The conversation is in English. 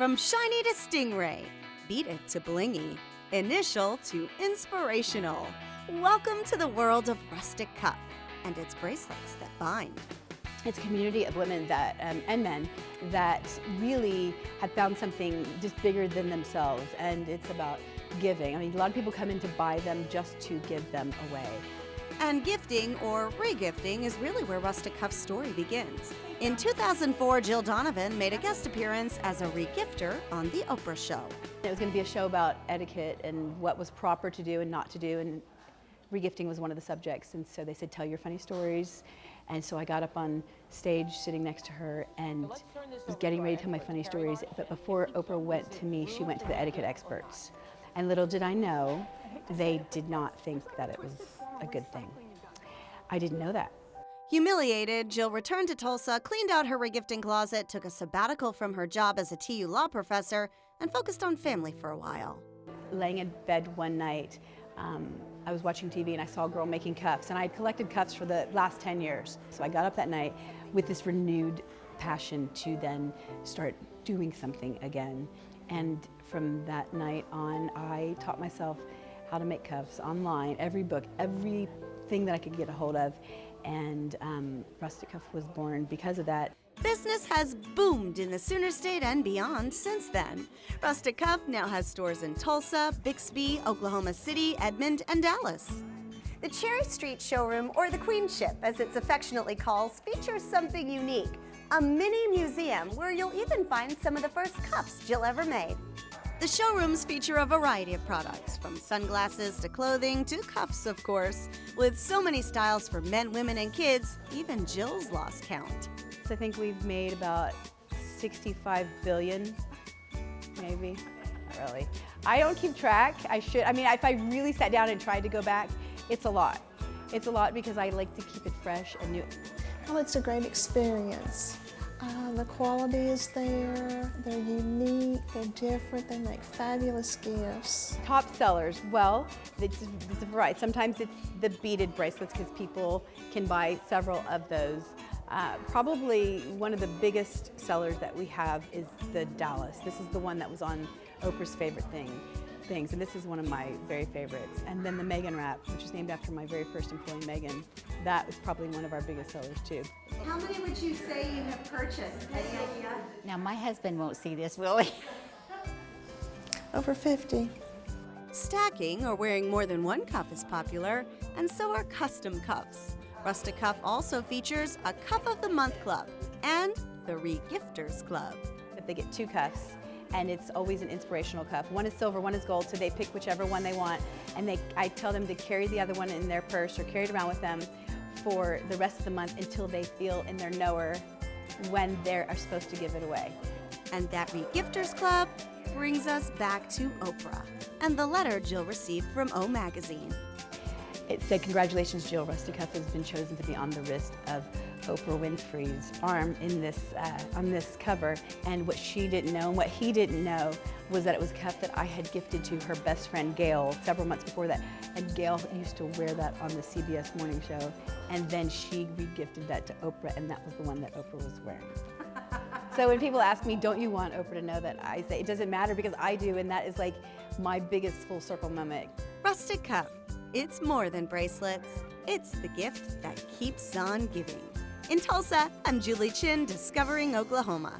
From shiny to stingray, beaded to blingy, initial to inspirational. Welcome to the world of Rustic Cuff and its bracelets that bind. It's a community of women that, and men that really have found something just bigger than themselves, and it's about giving. I mean, a lot of people come in to buy them just to give them away. And gifting or regifting is really where Rustic Cuff's story begins. In 2004, Jill Donovan made a guest appearance as a regifter on The Oprah Show. It was going to be a show about etiquette and what was proper to do and not to do, and regifting was one of the subjects. And so they said, tell your funny stories. And so I got up on stage sitting next to her and was getting ready to tell my funny stories. But before Oprah went to me, she went to the etiquette experts. And little did I know, they did not think that it was a good thing. I didn't know that. Humiliated, Jill returned to Tulsa, cleaned out her regifting closet, took a sabbatical from her job as a TU law professor, and focused on family for a while. Laying in bed one night, I was watching TV and I saw a girl making cuffs, and I had collected cuffs for the last 10 years. So I got up that night with this renewed passion to then start doing something again. And from that night on, I taught myself how to make cuffs online, every book, everything that I could get a hold of. And Rustic Cuff was born because of that. Business has boomed in the Sooner State and beyond since then. Rustic Cuff now has stores in Tulsa, Bixby, Oklahoma City, Edmond, and Dallas. The Cherry Street Showroom, or the Queen Ship as it's affectionately called, features something unique, a mini museum where you'll even find some of the first cuffs Jill ever made. The showrooms feature a variety of products, from sunglasses to clothing to cuffs, of course, with so many styles for men, women, and kids, even Jill's lost count. I think we've made about 65 billion, maybe. Not really. I don't keep track. I should. I mean, if I really sat down and tried to go back, it's a lot. It's a lot because I like to keep it fresh and new. Well, it's a great experience. The quality is there, they're unique, they're different, they make fabulous gifts. Top sellers, well, it's a variety. Sometimes it's the beaded bracelets because people can buy several of those. Probably one of the biggest sellers that we have is the Dallas. This is the one that was on Oprah's favorite things, and this is one of my very favorites. And then the Megan wrap, which is named after my very first employee, Megan. That is probably one of our biggest sellers too. How many would you say you have purchased? Any idea? Now, my husband won't see this, will he? Over 50. Stacking or wearing more than one cuff is popular, and so are custom cuffs. Rustic Cuff also features a Cuff of the Month Club and the Regifters Club. If they get two cuffs, and it's always an inspirational cuff. One is silver, one is gold, so they pick whichever one they want, and I tell them to carry the other one in their purse or carry it around with them for the rest of the month until they feel in their knower when they are supposed to give it away. And that Regifters Club brings us back to Oprah and the letter Jill received from O Magazine. It said, "Congratulations, Jill. Rustic Cuff has been chosen to be on the wrist of Oprah Winfrey's arm in this on this cover." And what she didn't know and what he didn't know was that it was a cuff that I had gifted to her best friend Gail several months before that. And Gail used to wear that on the CBS morning show. And then she regifted that to Oprah, and that was the one that Oprah was wearing. So when people ask me, don't you want Oprah to know that, I say it doesn't matter because I do, and that is like my biggest full circle moment. Rustic Cuff. It's more than bracelets. It's the gift that keeps on giving. In Tulsa, I'm Julie Chin, discovering Oklahoma.